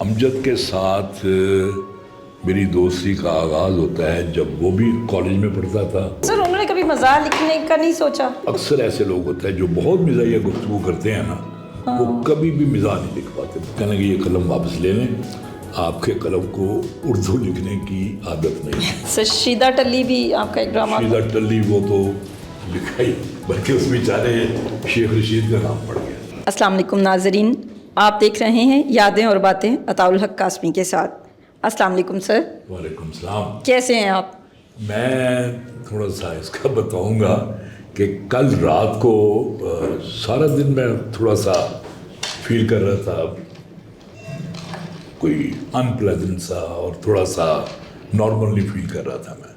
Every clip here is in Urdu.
امجد کے ساتھ میری دوستی کا آغاز ہوتا ہے جب وہ بھی کالج میں پڑھتا تھا۔ سر انہوں نے کبھی مزاح لکھنے کا نہیں سوچا؟ اکثر ایسے لوگ ہوتے ہیں جو بہت مزاحیہ گفتگو کرتے ہیں نا، وہ کبھی بھی مزاح نہیں لکھ پاتے۔ کہنے کہ یہ قلم واپس لے لیں، آپ کے قلم کو اردو لکھنے کی عادت نہیں ہے۔ سر شیدہ ٹلی بھی آپ کا ایک ڈرامہ؟ شیدہ ٹلی وہ تو لکھا ہی، بلکہ اس بیچارے شیخ رشید کا نام پڑ گیا۔ السلام علیکم ناظرین، آپ دیکھ رہے ہیں یادیں اور باتیں عطاء الحق قاسمی کے ساتھ۔ السلام علیکم سر۔ وعلیکم السلام۔ کیسے ہیں آپ؟ میں تھوڑا سا اس کا بتاؤں گا کہ کل رات کو سارا دن میں تھوڑا سا فیل کر رہا تھا کوئی ان پلیزنٹ سا، اور تھوڑا سا نارملی فیل کر رہا تھا میں،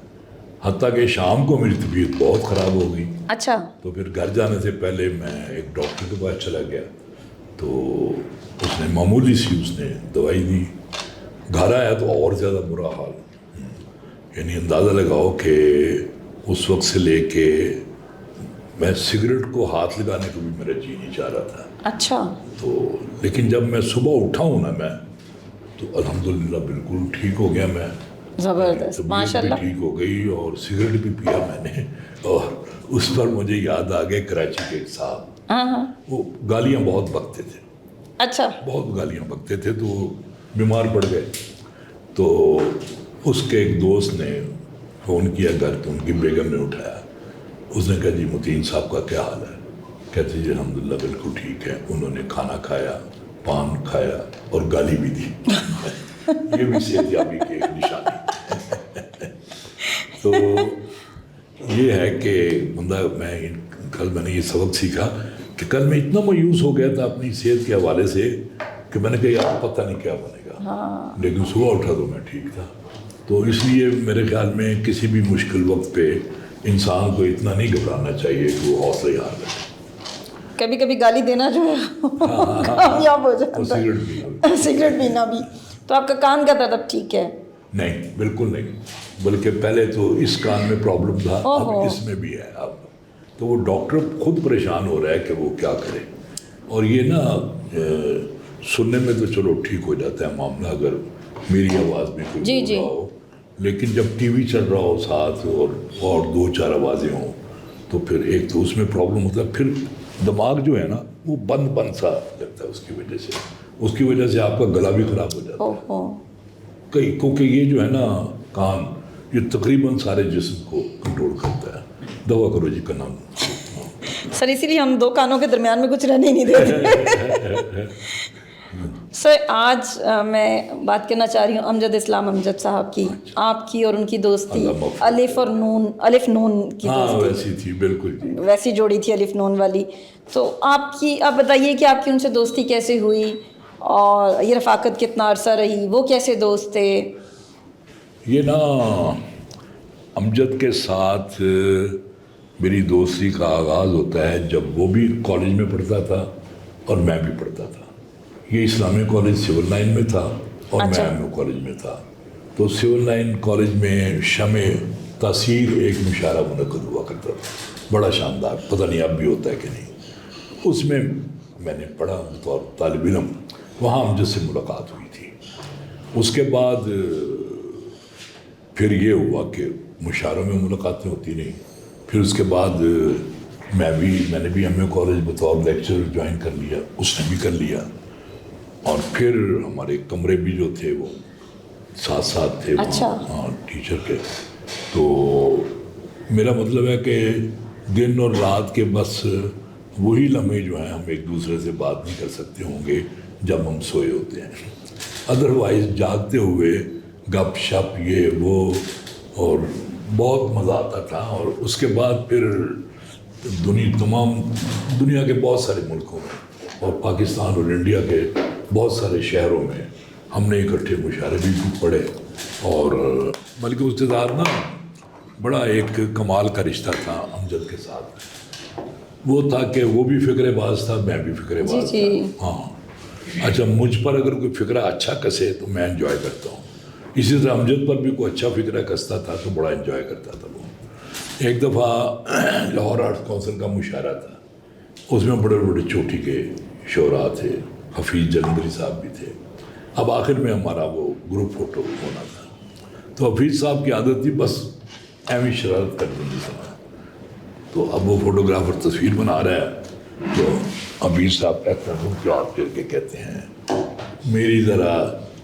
حتیٰ کہ شام کو میری طبیعت بہت خراب ہو گئی۔ اچھا۔ تو پھر گھر جانے سے پہلے میں ایک ڈاکٹر کے پاس چلا گیا، تو اس نے معمولی سی اس نے دوائی دی۔ گھر آیا تو اور زیادہ برا حال، یعنی اندازہ لگاؤ کہ اس وقت سے لے کے میں سگریٹ کو ہاتھ لگانے کو بھی میرا جی نہیں چاہ رہا تھا۔ اچھا۔ تو لیکن جب میں صبح اٹھا ہوں نا میں، تو الحمدللہ بالکل ٹھیک ہو گیا میں، زبردست، ماشاء طبیعت اللہ۔ بھی ٹھیک ہو گئی، اور سگریٹ بھی پیا میں نے، اور اس پر مجھے یاد آ گئے کراچی کے ایک صاحب، ہاں۔ وہ گالیاں بہت بکتے تھے، اچھا۔ بہت گالیاں بکتے تھے، تو وہ بیمار پڑ گئے۔ تو اس کے ایک دوست نے فون کیا گھر، تو ان کی بیگم نے اٹھایا۔ اس نے کہا جی متین صاحب کا کیا حال ہے؟ کہتے جی الحمدللہ بالکل ٹھیک ہے۔ انہوں نے کھانا کھایا، پان کھایا، اور گالی بھی دی۔ یہ بھی صحت یابی کی ایک نشانی۔ تو یہ ہے کہ بندہ، کل میں نے یہ سبق سیکھا کہ کل میں اتنا مایوس ہو گیا تھا اپنی صحت کے حوالے سے کہ میں نے کہا یار پتہ نہیں کیا بنے گا، لیکن صبح اٹھا تو میں ٹھیک تھا۔ تو اس لیے میرے خیال میں کسی بھی مشکل وقت پہ انسان کو اتنا نہیں گھبرانا چاہیے کہ وہ حوصلہ ہار لے۔ کبھی کبھی گالی دینا جو ہے کامیاب ہو جاتا ہے، سگریٹ پینا بھی۔ تو آپ کا کان کا درد اب ٹھیک ہے؟ نہیں، بالکل نہیں، بلکہ پہلے تو اس کان میں پرابلم تھا، اب اس میں بھی ہے اب۔ تو وہ ڈاکٹر خود پریشان ہو رہا ہے کہ وہ کیا کرے، اور یہ نا سننے میں تو چلو ٹھیک ہو جاتا ہے معاملہ اگر میری آواز میں کوئی بول رہا ہو، لیکن جب ٹی وی چل رہا ہو ساتھ اور دو چار آوازیں ہوں، تو پھر ایک تو اس میں پرابلم ہوتا ہے، پھر دماغ جو ہے نا وہ بند سا لگتا ہے، اس کی وجہ سے آپ کا گلا بھی خراب ہو جاتا ہے۔ کیونکہ یہ جو ہے نا کان، یہ تقریباً سارے جسم کو کنٹرول کرتا ہے۔ دوا کرو جی کا نام سر، اسی لیے ہم دو کانوں کے درمیان میں کچھ رہنے ہی نہیں دیتے۔ سر آج میں بات کرنا چاہ رہی ہوں امجد اسلام امجد صاحب کی، آپ کی اور ان کی دوستی الف نون کی دوستی۔ ویسی تھی، بالکل جی، ویسی جوڑی تھی الف نون والی۔ تو آپ بتائیے کہ آپ کی ان سے دوستی کیسے ہوئی، اور یہ رفاقت کتنا عرصہ رہی، وہ کیسے دوست تھے؟ یہ نا امجد کے ساتھ میری دوستی کا آغاز ہوتا ہے جب وہ بھی کالج میں پڑھتا تھا اور میں بھی پڑھتا تھا۔ یہ اسلامی کالج سول لائن میں تھا اور میں ایم یو کالج میں تھا۔ تو سول لائن کالج میں شمع تاثیر ایک مشاعرہ منعقد ہوا کرتا تھا، بڑا شاندار، پتہ نہیں اب بھی ہوتا ہے کہ نہیں۔ اس میں میں نے پڑھا بطور طالب علم، وہاں امجد سے ملاقات ہوئی تھی۔ اس کے بعد پھر یہ ہوا کہ مشاعروں میں ملاقاتیں ہوتی نہیں، پھر اس کے بعد میں نے بھی ایم یو کالج بطور لیکچر جوائن کر لیا، اس نے بھی کر لیا، اور پھر ہمارے کمرے بھی جو تھے وہ ساتھ تھے، ہاں ٹیچر کے۔ تو میرا مطلب ہے کہ دن اور رات کے بس وہی لمحے جو ہیں ہم ایک دوسرے سے بات نہیں کر سکتے ہوں گے جب ہم سوئے ہوتے ہیں، ادروائز جاگتے ہوئے گپ شپ یہ وہ، اور بہت مزہ آتا تھا۔ اور اس کے بعد پھر تمام دنیا کے بہت سارے ملکوں میں اور پاکستان اور انڈیا کے بہت سارے شہروں میں ہم نے اکٹھے مشاعرے بھی پڑھے، اور بلکہ اس کے ساتھ نا بڑا ایک کمال کا رشتہ تھا امجد کے ساتھ، وہ تھا کہ وہ بھی فکر باز تھا، میں بھی فکر باز تھا۔ ہاں، اچھا، مجھ پر اگر کوئی فکرہ اچھا کسے تو میں انجوائے کرتا ہوں، اسی طرح امجد پر بھی کوئی اچھا فکرہ کستا تھا تو بڑا انجوائے کرتا تھا وہ۔ ایک دفعہ لاہور آرٹس کونسل کا مشاعرہ تھا، اس میں بڑے بڑے چوٹی کے شعراء تھے، حفیظ جلندری صاحب بھی تھے، اب آخر میں ہمارا وہ گروپ فوٹو ہونا تھا، تو حفیظ صاحب کی عادت تھی بس ایویں شرارت کر دیں سنا، تو اب وہ فوٹوگرافر تصویر بنا رہا ہے تو حفیظ صاحب کہتے ہیں کہ آپ کر کے کہتے ہیں میری ذرا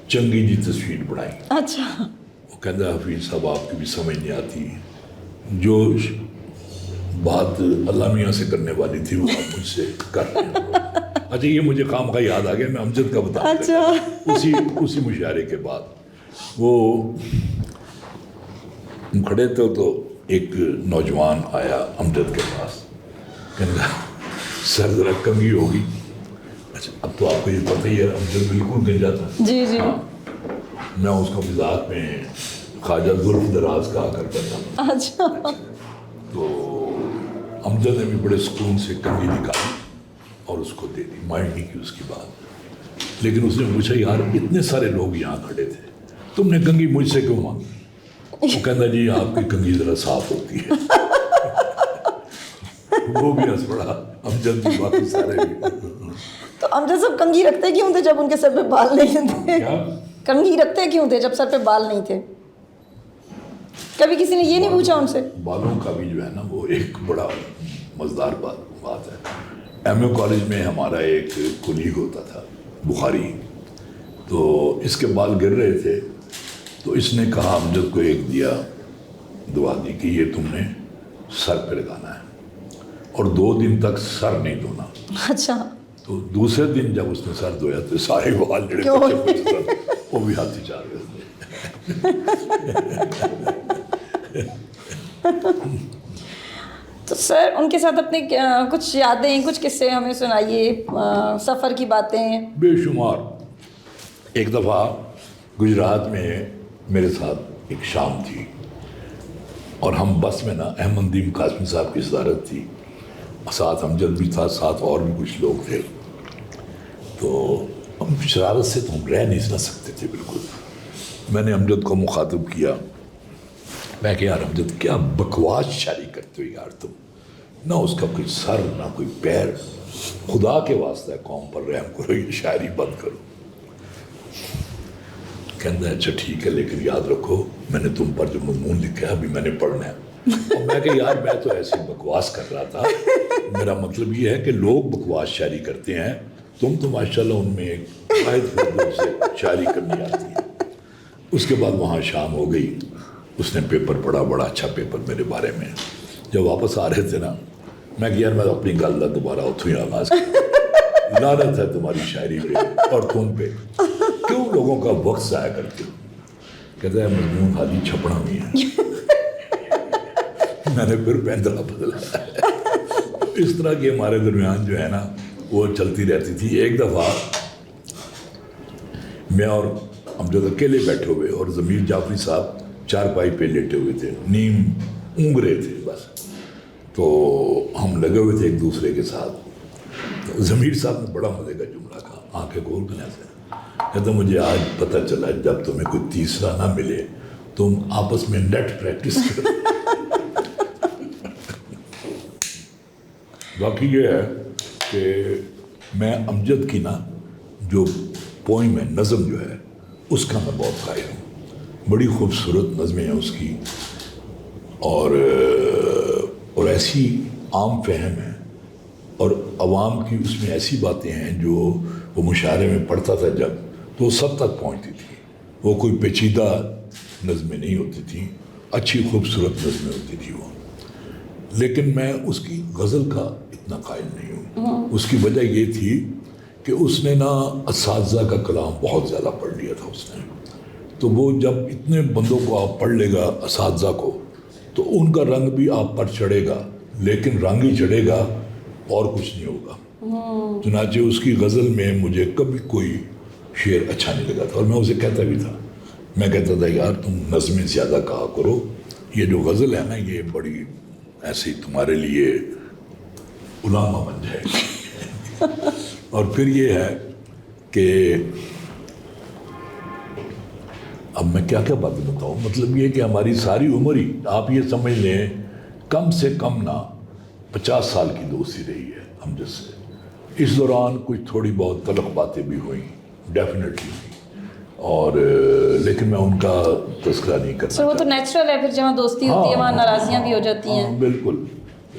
چنگی جی تصویر بنائی. اچھا. وہ کہتا ہے حفیظ صاحب آپ کی بھی سمجھ نہیں آتی، جو بات اللہ میاں سے کرنے والی تھی وہ آپ مجھ سے کر رہے ہیں. اچھا یہ مجھے خام خواہ یاد آ گیا، میں امجد کا بتا اچھا. اسی مشاعرے کے بعد وہ کھڑے تھے تو ایک نوجوان آیا امجد کے پاس، کہنے لگا سر ذرا کنگھی ہوگی. اچھا اب تو آپ کو یہ پتہ ہی ہے امجد بالکل گنجا تھا. جی جی. میں اس کو مزاق میں خواجہ زلف دراز کہا کرتا تھا. اچھا. تو امجد نے بھی بڑے سکون سے کنگھی نکالی اور اس کو دے دی، مائنڈ نہیں کی اس کی بات. لیکن اس نے پوچھا یار اتنے سارے لوگ یہاں کھڑے تھے، تم نے کنگھی مجھ سے کیوں مانگی؟ وہ کہتا جی آپ کی کنگھی ذرا صاف ہوتی ہے. وہ بھی ہنس پڑا، امجد بھی باقی سارے بھی. تو امجد صاحب کنگھی رکھتے کیوں تھے جب ان کے سر پہ بال نہیں تھے؟ کنگھی رکھتے کیوں تھے جب سر پہ بال نہیں تھے؟ کبھی کسی نے یہ نہیں پوچھا ان سے؟ بالوں کا بھی جو ہے نا وہ ایک بڑا مزدار بات ہے. ایم اے کالج میں ہمارا ایک کولیگ ہوتا تھا بخاری، تو اس کے بال گر رہے تھے تو اس نے کہا امجد کو ایک دیا دعا دی کہ یہ تم نے سر پہ لگانا ہے اور 2 دن تک سر نہیں دھونا. اچھا. تو دوسرے دن جب اس نے سر دھویا تو سارے بال جڑے وہ بھی ہاتھی چار گئے. تو سر ان کے ساتھ اپنے کچھ یادیں، کچھ قصے ہمیں سنائیے، سفر کی باتیں. بے شمار. ایک دفعہ گجرات میں میرے ساتھ ایک شام تھی اور ہم بس میں نا احمد ندیم قاسمی صاحب کی صدارت تھی، ساتھ امجد بھی تھا، ساتھ اور بھی کچھ لوگ تھے. تو ہم شرارت سے تو ہم رہ نہیں نہ سکتے تھے بالکل. میں نے امجد کو مخاطب کیا، میں کہ یار امجد کیا بکواس شاعری کرتے ہو یار تم، نہ اس کا کوئی سر نہ کوئی پیر، خدا کے واسطہ قوم پر رحم کرو، یہ شاعری بند کرو. کہنا ہے اچھا ٹھیک ہے لیکن یاد رکھو میں نے تم پر جو مضمون لکھا ہے ابھی میں نے پڑھنا ہے. اور میں کہ یار میں تو ایسے بکواس کر رہا تھا، میرا مطلب یہ ہے کہ لوگ بکواس شاعری کرتے ہیں، تم تو ماشاءاللہ ان میں قائد سے شاعری کرنی آتی ہے. اس کے بعد وہاں شام ہو گئی، اس نے پیپر پڑھا، بڑا اچھا پیپر میرے بارے میں. جب واپس آ رہے تھے نا میں کہ یار میں اپنی گل کا دوبارہ اتوں ہی آغاز کیا، لعنت ہے تمہاری شاعری پہ اور تم پہ، کیوں لوگوں کا وقت ضائع کرتے ہو. کہتا ہے مضمون خالی چھپنا بھی ہے. میں نے پھر پینترا بدلا. اس طرح کی ہمارے درمیان جو ہے نا وہ چلتی رہتی تھی. ایک دفعہ میں اور امجد اکیلے بیٹھے ہوئے اور ضمیر جعفری صاحب چارپائی پہ لیٹے ہوئے تھے، نیم اونگ رہے تھے بس. تو ہم لگے ہوئے تھے ایک دوسرے کے ساتھ. تو ضمیر صاحب نے بڑا مزے کا جملہ کہا، آنکھیں کھول کر ایسے کہتا مجھے آج پتہ چلا جب تمہیں کوئی تیسرا نہ ملے تم آپس میں نیٹ پریکٹس کرو. باقی یہ ہے کہ میں امجد کی نا جو پوئم ہے، نظم جو ہے اس کا میں بہت قائل ہوں. بڑی خوبصورت نظمیں ہیں اس کی اور ایسی عام فہم ہے اور عوام کی اس میں ایسی باتیں ہیں جو وہ مشاعرے میں پڑھتا تھا جب تو سب تک پہنچتی تھی. وہ کوئی پیچیدہ نظمیں نہیں ہوتی تھیں، اچھی خوبصورت نظمیں ہوتی تھی وہ. لیکن میں اس کی غزل کا اتنا قائل نہیں ہوں. اس کی وجہ یہ تھی کہ اس نے نا اساتذہ کا کلام بہت زیادہ پڑھ لیا تھا اس نے. تو وہ جب اتنے بندوں کو آپ پڑھ لے گا اساتذہ کو تو ان کا رنگ بھی آپ پر چڑھے گا، لیکن رنگ ہی چڑھے گا اور کچھ نہیں ہوگا. چنانچہ اس کی غزل میں مجھے کبھی کوئی شعر اچھا نہیں لگا تھا اور میں اسے کہتا بھی تھا. میں کہتا تھا یار تم نظمیں زیادہ کہا کرو، یہ جو غزل ہے نا یہ بڑی ایسی تمہارے لیے علامہ بن جائے گی. اور پھر یہ ہے کہ اب میں کیا کیا باتیں بتاؤں، مطلب یہ کہ ہماری ساری عمر ہی آپ یہ سمجھ لیں کم سے کم نا 50 سال کی دوستی رہی ہے امجد سے. اس دوران کچھ تھوڑی بہت تلخ باتیں بھی ہوئیں ڈیفینیٹلی. اور لیکن میں ان کا تذکرہ نہیں کرنا سر وہ تو نیچرل ہے، پھر جہاں دوستی ہوتی ہے وہاں ناراضیاں بھی ہو جاتی ہیں. بالکل،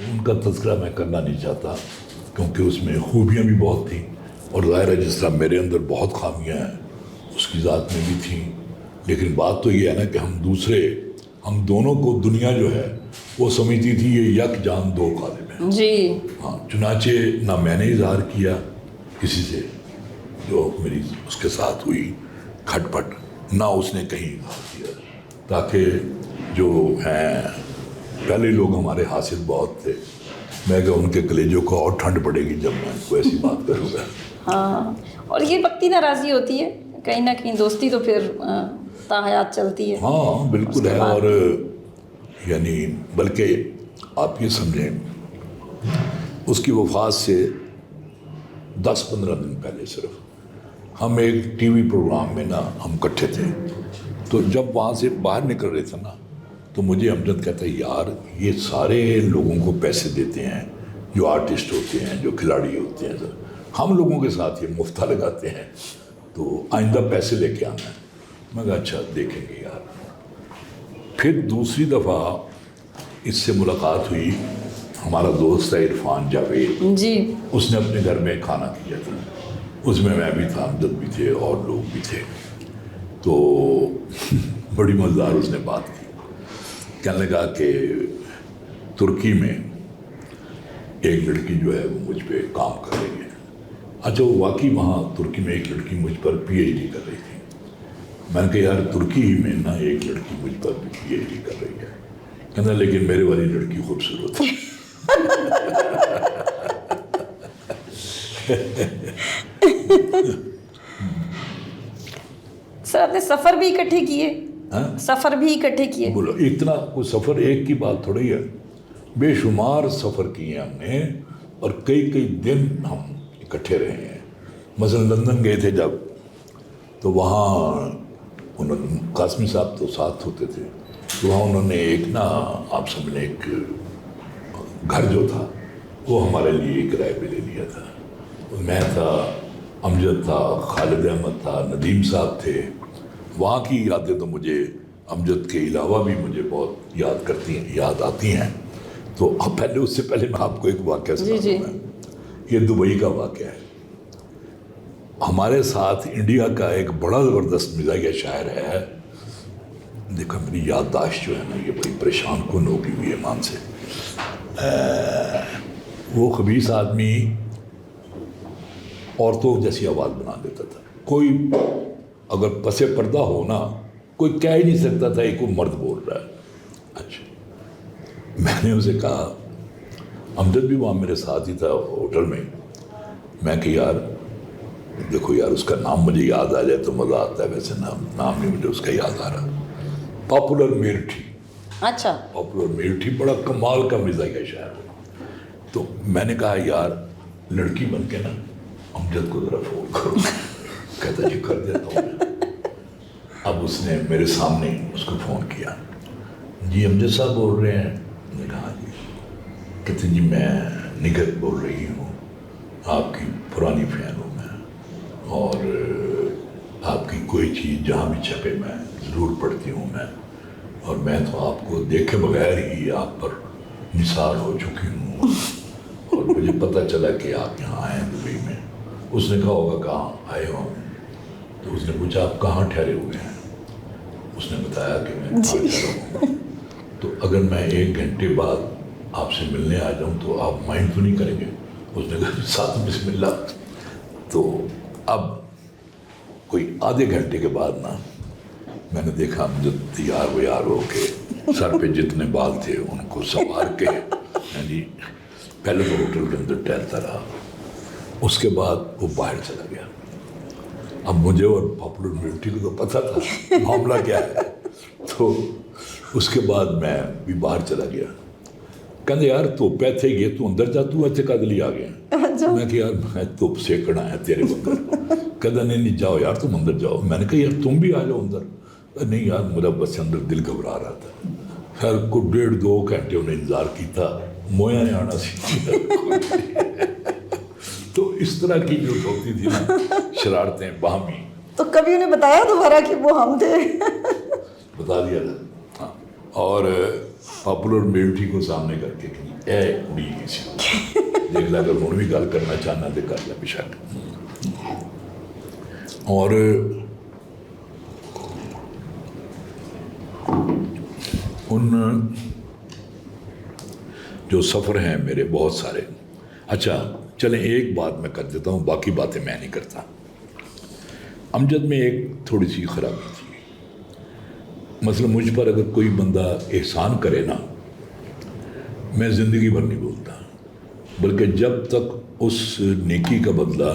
ان کا تذکرہ میں کرنا نہیں چاہتا کیونکہ اس میں خوبیاں بھی بہت تھیں، اور ظاہر ہے جس طرح میرے اندر بہت خامیاں ہیں اس کی ذات میں بھی تھیں. لیکن بات تو یہ ہے نا کہ ہم دونوں کو دنیا جو ہے وہ سمجھتی تھی یہ یک جان دو قالب ہیں. جی ہاں، چنانچہ نہ میں نے اظہار کیا کسی سے جو میری اس کے ساتھ ہوئی کھٹ پٹ، نہ اس نے کہیں اظہار کیا، تاکہ جو ہیں پہلے لوگ ہمارے حاسد بہت تھے، میں کہ ان کے کلیجوں کو اور ٹھنڈ پڑے گی جب میں کوئی ایسی بات کروں گا. ہاں، اور یہ وقتی ناراضی ہوتی ہے کہیں نہ کہیں، دوستی تو پھر تا حیات چلتی ہے. ہاں بالکل ہے. اور یعنی بلکہ آپ یہ سمجھیں اس کی وفات سے 10-15 دن پہلے صرف ہم ایک ٹی وی پروگرام میں نا ہم اکٹھے تھے، تو جب وہاں سے باہر نکل رہے تھے نا تو مجھے امجد کہتا ہے یار یہ سارے لوگوں کو پیسے دیتے ہیں جو آرٹسٹ ہوتے ہیں، جو کھلاڑی ہوتے ہیں، ہم لوگوں کے ساتھ یہ مفتہ لگاتے ہیں، تو آئندہ پیسے لے کے آنا ہے. میں کہا اچھا دیکھیں گے یار. پھر دوسری دفعہ اس سے ملاقات ہوئی، ہمارا دوست ہے عرفان جاوید جی، اس نے اپنے گھر میں کھانا کیا تھا، اس میں بھی تھا، امجد بھی تھے اور لوگ بھی تھے. تو بڑی مزیدار اس نے بات کی، کہنے لگا کہ ترکی میں ایک لڑکی جو ہے وہ مجھ پہ کام کر رہی ہے. اچھا وہ واقعی وہاں ترکی میں ایک لڑکی مجھ پر پی ایچ ڈی کر رہی تھی. میں نے کہا یار ترکی ہی میں نا ایک لڑکی مجھ پر بھی پی ایچ ڈی کر رہی ہے. کہنا لیکن میرے والی لڑکی خوبصورت ہے. سر آپ نے سفر بھی اکٹھے کیے؟ سفر بھی اکٹھے کیے؟ بولو اتنا کوئی سفر ایک کی بات تھوڑی ہے، بے شمار سفر کیے ہم نے، اور کئی دن ہم اکٹھے رہے ہیں. مثلا لندن گئے تھے جب، تو وہاں قاسمی صاحب تو ساتھ ہوتے تھے، تو وہاں انہوں نے ایک نا آپ سمجھیں ایک گھر جو تھا وہ ہمارے لیے کرائے پہ لے لیا تھا. میں تھا، امجد تھا، خالد احمد تھا، ندیم صاحب تھے. وہاں کی یادیں تو مجھے امجد کے علاوہ بھی مجھے بہت یاد آتی ہیں. تو اب پہلے اس سے پہلے میں آپ کو ایک واقعہ سناتا ہوں. یہ دبئی کا واقعہ ہے. ہمارے ساتھ انڈیا کا ایک بڑا زبردست مزاحیہ شاعر ہے، دیکھو میری یادداشت جو ہے نا یہ بڑی پریشان کن ہو گئی ہوئی ہے مان سے. وہ خبیث آدمی عورتوں جیسی آواز بنا دیتا تھا. کوئی اگر پس پردہ ہو نا کوئی کہہ ہی نہیں سکتا تھا یہ کوئی مرد بول رہا ہے. اچھا میں نے اسے کہا، امجد بھی وہاں میرے ساتھ ہی تھا ہوٹل میں، میں کہ یار دیکھو یار اس کا نام مجھے یاد آ جائے تو مزہ آتا ہے، ویسے نام نہیں مجھے اس کا یاد آ رہا. پاپولر میرٹھی. اچھا، پاپولر میرٹھی بڑا کمال کا مزاحیہ شاعر ہے. تو میں نے کہا یار لڑکی بن کے نا امجد کو ذرا فون کرو. کہتا جی کر دیتا ہوں. اب اس نے میرے سامنے اس کو فون کیا. جی امجد صاحب بول رہے ہیں؟ میں نے کہا جی. کہتے جی میں نگہت بول رہی ہوں، آپ کی پرانی فین ہوں میں، اور آپ کی کوئی چیز جہاں بھی چھپے میں ضرور پڑھتی ہوں میں، اور میں تو آپ کو دیکھے بغیر ہی آپ پر نثار ہو چکی ہوں، اور مجھے پتہ چلا کہ آپ یہاں آئے ہیں دبئی میں. اس نے کہا ہوگا کہاں آئے ہوں؟ تو اس نے پوچھا آپ کہاں ٹھہرے ہوئے ہیں؟ اس نے بتایا کہ میں کہاں ٹھہرا ہوں. تو اگر میں 1 گھنٹے بعد آپ سے ملنے آ جاؤں تو آپ مائنڈ تو نہیں کریں گے؟ اس نے کہا ساتھ بسم اللہ. تو اب کوئی آدھے گھنٹے کے بعد نا میں نے دیکھا مجھے تیار ویار ہو کے سر پہ جتنے بال تھے ان کو سنوار کے یعنی پہلے تو ہوٹل کے اندر ٹہلتا رہا، اس کے بعد وہ باہر چلا گیا. اب مجھے اور پاپولر میرٹھی کو تو پتہ تھا معاملہ کیا ہے. تو اس کے بعد میں بھی باہر چلا گیا. کہتے یار دھوپ ایتھے گئے تو اندر جا، تو ایتھے کد لی آ گیا؟ میں کہ یار میں دھوپ سیکنا ہے تیرے اندر. کہتا نہیں جاؤ یار تم اندر جاؤ. میں نے کہا یار تم بھی آ جاؤ اندر. نہیں یار میرا بس اندر دل گھبرا رہا تھا. خیر کو 1.5-2 گھنٹے انہیں انتظار کیتا، مویا نے آنا سی. تو اس طرح کی جو ہوتی تھی نا شرارتیں باہمی، تو کبھی انہیں بتایا دوبارہ کہ وہ ہم تھے؟ بتا دیا تھا ہاں. اور پاپولر میلٹی کو سامنے کر کے کہ اے کڑی کسی دیکھ لا اگر ہوں بھی گل کرنا چاہنا تو کر لیا بشک. اور ان جو سفر ہیں میرے بہت سارے. اچھا چلیں ایک بات میں کر دیتا ہوں، باقی باتیں میں نہیں کرتا. امجد میں ایک تھوڑی سی خرابی تھی. مثلا مجھ پر اگر کوئی بندہ احسان کرے نا، میں زندگی بھر نہیں بولتا، بلکہ جب تک اس نیکی کا بدلہ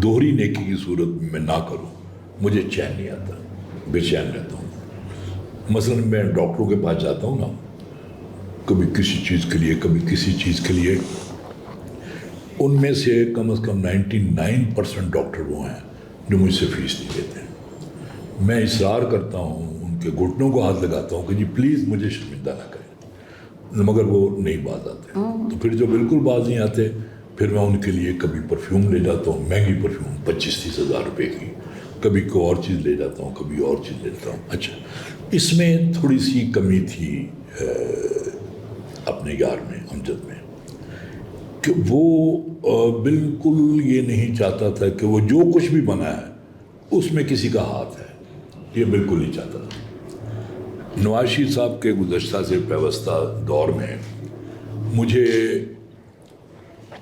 دوہری نیکی کی صورت میں نہ کروں مجھے چین نہیں آتا، بے چین رہتا ہوں. مثلا میں ڈاکٹروں کے پاس جاتا ہوں نا، کبھی کسی چیز کے لیے کبھی کسی چیز کے لیے، ان میں سے کم از کم 99% ڈاکٹر وہ ہیں جو مجھ سے فیس نہیں لیتے. میں اصرار کرتا ہوں، ان کے گھٹنوں کو ہاتھ لگاتا ہوں کہ جی پلیز مجھے شرمندہ نہ کریں، مگر وہ نہیں باز آتے. تو پھر جو بالکل باز نہیں آتے پھر میں ان کے لیے کبھی پرفیوم لے جاتا ہوں، مہنگی پرفیوم 25-30 ہزار روپے کی، کبھی کوئی اور چیز لے جاتا ہوں، کبھی اور چیز لے جاتا ہوں. اچھا اس میں تھوڑی سی کمی تھی اپنے یار میں، امجد میں، کہ وہ بالکل یہ نہیں چاہتا تھا کہ وہ جو کچھ بھی بنا ہے اس میں کسی کا ہاتھ ہے، یہ بالکل نہیں چاہتا تھا. نواز شریف صاحب کے گزشتہ سے پیوستہ دور میں مجھے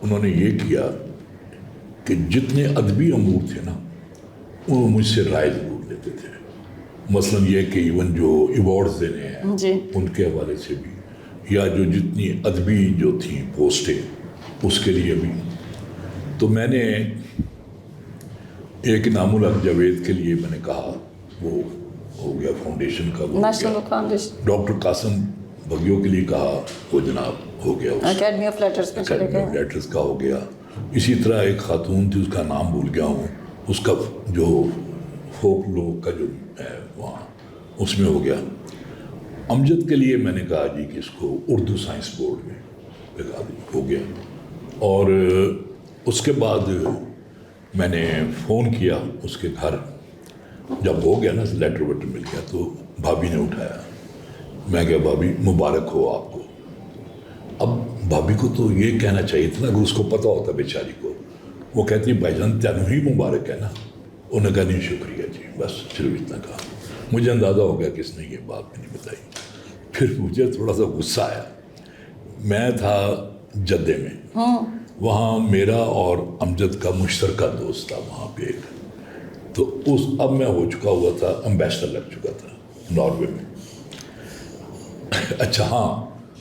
انہوں نے یہ کیا کہ جتنے ادبی امور تھے نا وہ مجھ سے رائے ضرور لیتے تھے. مثلا یہ کہ ایون جو ایوارڈز دینے ہیں جی ان کے حوالے سے بھی، یا جو جتنی ادبی جو تھیں پوسٹیں اس کے لیے بھی. تو میں نے ایک انعام الحق جاوید کے لیے میں نے کہا، وہ ہو گیا فاؤنڈیشن کا، وہ نیشنل بک فاؤنڈیشن. ڈاکٹر قاسم بگیوں کے لیے کہا، وہ جناب ہو گیا. اکیڈمی آف لیٹرز میں چلے گئے. لیٹرز کا ہو گیا. اسی طرح ایک خاتون تھی، اس کا نام بھول گیا ہوں، اس کا جو فوک لوگ کا جو ہے وہاں اس میں ہو گیا. امجد کے لیے میں نے کہا جی کہ اس کو اردو سائنس بورڈ میں لگا دی، ہو گیا. اور اس کے بعد میں نے فون کیا اس کے گھر، جب ہو گیا نا لیٹر ویٹر مل گیا تو بھابھی نے اٹھایا. میں کہا بھابھی مبارک ہو آپ کو. اب بھابھی کو تو یہ کہنا چاہیے تھا نا، اگر اس کو پتہ ہوتا بیچاری کو. وہ کہتی بھائی جان تینوں ہی مبارک ہے نا. انہوں نے کہا نہیں شکریہ جی، بس صرف اتنا کہا. مجھے اندازہ ہو گیا کہ اس نے یہ بات بھی نہیں بتائی. پھر مجھے تھوڑا سا غصہ آیا. میں تھا جدے میں، وہاں میرا اور امجد کا مشترکہ دوست تھا وہاں پہ ایک. تو اب میں ہو چکا ہوا تھا، امبیسڈر لگ چکا تھا ناروے میں. اچھا ہاں،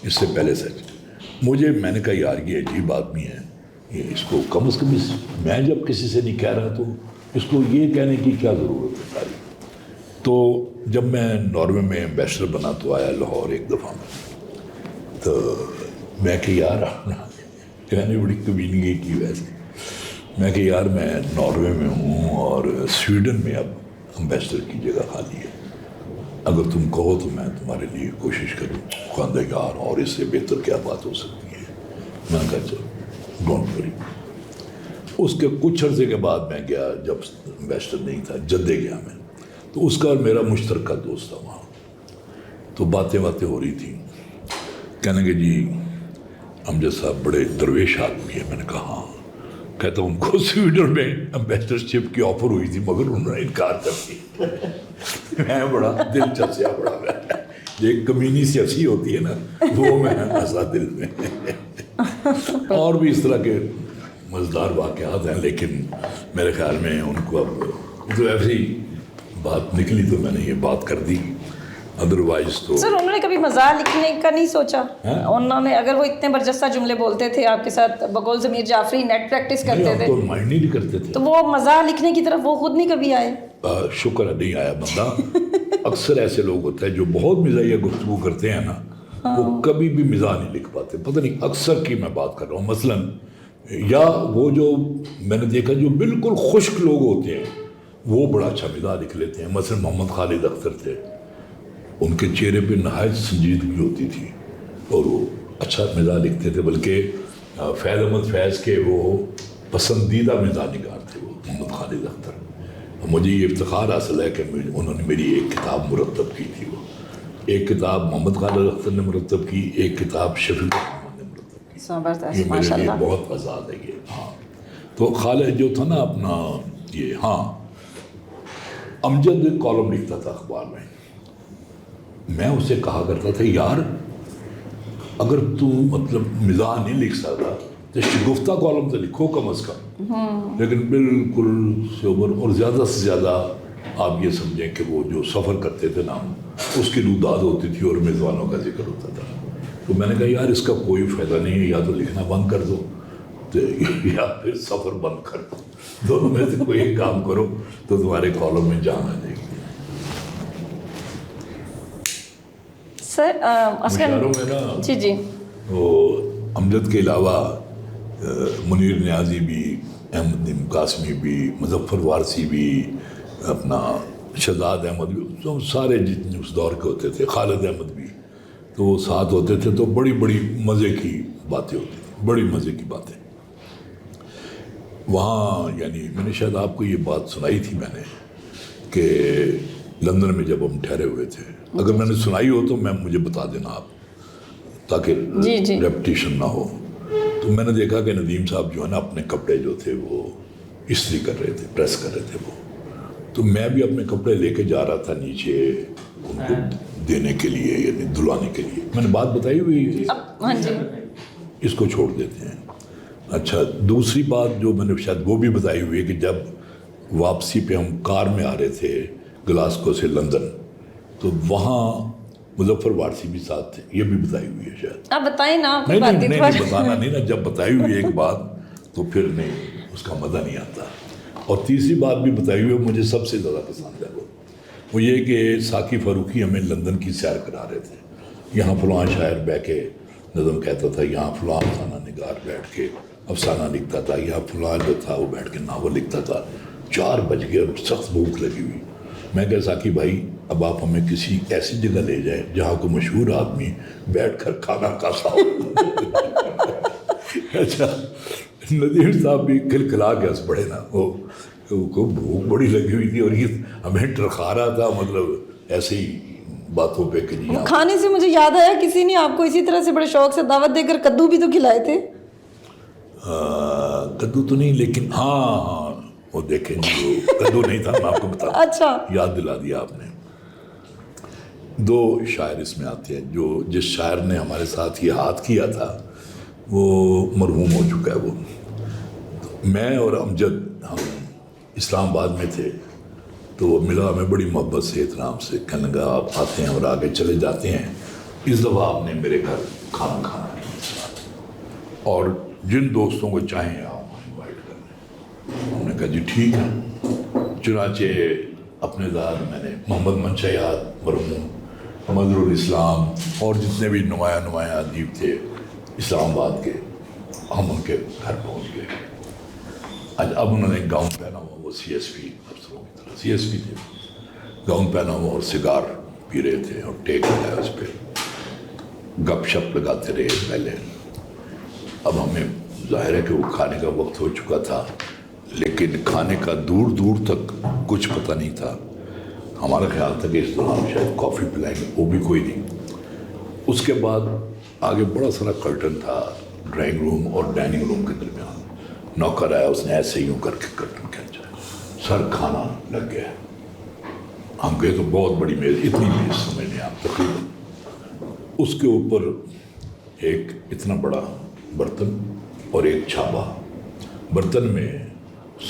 اس سے پہلے سچ میں نے کہا یار یہ عجیب آدمی ہے، یہ اس کو کم از کم میں جب کسی سے نہیں کہہ رہا تو اس کو یہ کہنے کی کیا ضرورت ہے ساری. تو جب میں ناروے میں امبیسڈر بنا تو آیا لاہور ایک دفعہ میں. تو میں کہ یار میں نے بڑی کمینگی کی ویسے. میں کہ یار میں ناروے میں ہوں اور سویڈن میں اب امبیسڈر کی جگہ خالی ہے، اگر تم کہو تو میں تمہارے لیے کوشش کروں. خواندہ یار اور اس سے بہتر کیا بات ہو سکتی ہے. میں نے کہا چلو ڈونٹ وری. اس کے کچھ عرصے کے بعد میں گیا، جب امبیسڈر نہیں تھا جدے گیا میں، تو اس کا اور میرا مشترکہ دوست تھا وہاں. تو باتیں ہو رہی تھیں. کہنے کہ جی امجد صاحب بڑے درویش آدمی ہے. میں نے کہا ہاں. کہتا ہوں ان کو سویڈن میں امبیسڈرشپ کی آفر ہوئی تھی مگر انہوں نے انکار کر دی. میں بڑا دل چسیا بڑا، میں ایک کمینی سی ہنسی ہوتی ہے نا وہ میں ہنسا دل میں. اور بھی اس طرح کے مزیدار واقعات ہیں، لیکن میرے خیال میں ان کو اب تو ایسی بات نکلی تو میں نے یہ بات کر دی. ادروائز تو سر انہوں نے کبھی مزاح لکھنے کا نہیں سوچا؟ انہوں نے اگر وہ اتنے برجستہ جملے بولتے تھے آپ کے ساتھ، بقول ضمیر جعفری نیٹ پریکٹس کرتے تھے، تو مائنڈ نہیں کرتے تھے، تو وہ مزاح لکھنے کی طرف وہ خود نہیں کبھی آئے؟ شکر ہے نہیں آیا بندہ. اکثر ایسے لوگ ہوتے ہیں جو بہت مزاحیہ گفتگو کرتے ہیں نا، وہ کبھی بھی مزاح نہیں لکھ پاتے. پتہ نہیں اکثر کی میں بات کر رہا ہوں. مثلاً یا وہ جو میں نے دیکھا جو بالکل خشک لوگ ہوتے ہیں وہ بڑا اچھا مزاح لکھ لیتے ہیں. مثلاً محمد خالد اختر تھے، ان کے چہرے پہ نہایت سنجیدگی ہوتی تھی اور وہ اچھا مزاح لکھتے تھے. بلکہ فیض احمد فیض کے وہ پسندیدہ مزاح نگار تھے وہ محمد خالد اختر. مجھے یہ افتخار حاصل ہے کہ انہوں نے میری ایک کتاب مرتب کی تھی. وہ ایک کتاب محمد خالد اختر نے مرتب کی, ایک کتاب شفیق الرحمان نے مرتب کی. زبردست, یہ میرے ماشاء لیے اللہ. بہت آزاد ہے یہ. ہاں تو خالد جو تھا نا اپنا یہ, ہاں امجد کالم لکھتا تھا اخبار میں اسے کہا کرتا تھا یار اگر تو مطلب مزاح نہیں لکھ سکتا تو شگفتہ کالم تو لکھو کم از کم. لیکن بالکل سوبر, اور زیادہ سے زیادہ آپ یہ سمجھیں کہ وہ جو سفر کرتے تھے نا اس کی روداد ہوتی تھی اور میزبانوں کا ذکر ہوتا تھا. تو میں نے کہا یار اس کا کوئی فائدہ نہیں ہے, یا تو لکھنا بند کر دو یا پھر سفر بند کر دو, دونوں میں سے کوئی ایک کام کرو تو تمہارے کالم میں جان آ جائے گی. سر مشاعروں میں نا جی جی وہ امجد کے علاوہ منیر نیازی بھی, احمد نعیم قاسمی بھی, مظفر وارثی بھی, اپنا شہزاد احمد بھی, تو سارے جتنے اس دور کے ہوتے تھے, خالد احمد بھی, تو وہ ساتھ ہوتے تھے. تو بڑی بڑی مزے کی باتیں ہوتی تھیں, بڑی مزے کی باتیں وہاں. یعنی میں نے شاید آپ کو یہ بات سنائی تھی میں نے کہ لندن میں جب ہم ٹھہرے ہوئے تھے, اگر میں نے سنائی ہو تو مجھے بتا دینا آپ, تاکہ جی ریپٹیشن نہ ہو. تو میں نے دیکھا کہ ندیم صاحب جو ہے نا اپنے کپڑے جو تھے وہ استری کر رہے تھے, پریس کر رہے تھے وہ. تو میں بھی اپنے کپڑے لے کے جا رہا تھا نیچے ان کو دینے کے لیے, یعنی دھلانے کے لیے. میں نے بات بتائی ہوئی, ہاں جی, اس کو چھوڑ دیتے ہیں. اچھا, دوسری بات جو میں نے شاید وہ بھی بتائی ہوئی ہے کہ جب واپسی پہ ہم کار میں آ رہے تھے گلاسکو سے لندن, تو وہاں مظفر وارثی بھی ساتھ تھے, یہ بھی بتائی ہوئی ہے شاید. آپ بتائیں نا. نہیں بتانا نہیں نا, جب بتائی ہوئی ایک بات تو پھر نہیں, اس کا مزہ نہیں آتا. اور تیسری بات بھی بتائی ہوئی ہے, مجھے سب سے زیادہ پسند ہے وہ یہ کہ ساقی فاروقی ہمیں لندن کی سیر کرا رہے تھے. یہاں فلاں شاعر بیٹھ کے نظم کہتا تھا, یہاں فلاں افسانہ نگار بیٹھ کے افسانہ لکھتا تھا, یہاں فلاں جو تھا وہ بیٹھ کے ناول لکھتا تھا. 4 بج گئے اور سخت بھوک لگی ہوئی. میں کہا ساقی بھائی اب آپ ہمیں کسی ایسی جگہ لے جائیں جہاں کوئی مشہور آدمی بیٹھ کر کھانا کھاتا ہو. اچھا, ندیم صاحب بھی کھلکھلا کے ہنس پڑے نا, وہ کو بھوک بڑی لگی ہوئی تھی اور یہ ہمیں ٹرخا رہا تھا, مطلب ایسے ہی باتوں پہ کہ جی کھانے سے مجھے یاد آیا کسی نے آپ کو اسی طرح سے بڑے شوق سے دعوت دے کر کدو بھی تو کھلائے تھے. کدو تو نہیں, لیکن ہاں وہ دیکھیں جو کدو نہیں تھا, میں آپ کو بتا, اچھا یاد دلا دیا آپ نے. 2 شاعر اس میں آتے ہیں. جو جس شاعر نے ہمارے ساتھ یہ ہاتھ کیا تھا وہ مرحوم ہو چکا ہے. وہ میں اور امجد ہم اسلام آباد میں تھے, تو وہ ملا ہمیں بڑی محبت سے, احترام سے, کہنے لگا آپ آتے ہیں اور آگے چلے جاتے ہیں, اس دفعہ آپ نے میرے گھر کھانا کھانا ہے اور جن دوستوں کو چاہیں آپ انوائٹ کریں. ہم نے کہا جی ٹھیک ہے. چنانچہ اپنے ذات میں نے محمد منشا یاد مرحوم, مظہر الاسلام اور جتنے بھی نمایاں ادیب تھے اسلام آباد کے, ہم ان کے گھر پہنچ گئے. اب انہوں نے گاؤن پہنا ہوا, وہ سی ایس پی افسروں کی طرح سی ایس پی تھے, گاؤن پہنا ہوا اور سگار پی رہے تھے اور ٹیک لگایا اس پہ, گپ شپ لگاتے رہے پہلے. اب ہمیں ظاہر ہے کہ وہ کھانے کا وقت ہو چکا تھا, لیکن کھانے کا دور دور تک کچھ پتہ نہیں تھا. ہمارا خیال تھا کہ اس دوران شاید کافی پلائیں گے, وہ بھی کوئی نہیں. اس کے بعد آگے بڑا سارا کرٹن تھا ڈرائنگ روم اور ڈائننگ روم کے درمیان. نوکر آیا, اس نے ایسے یوں کر کے کرٹن کھینچا, سر کھانا لگ گیا. ہم گئے تو بہت بڑی میز, اتنی میز سمجھ لیں آپ تقریباً, اس کے اوپر ایک اتنا بڑا برتن اور ایک چھاپا. برتن میں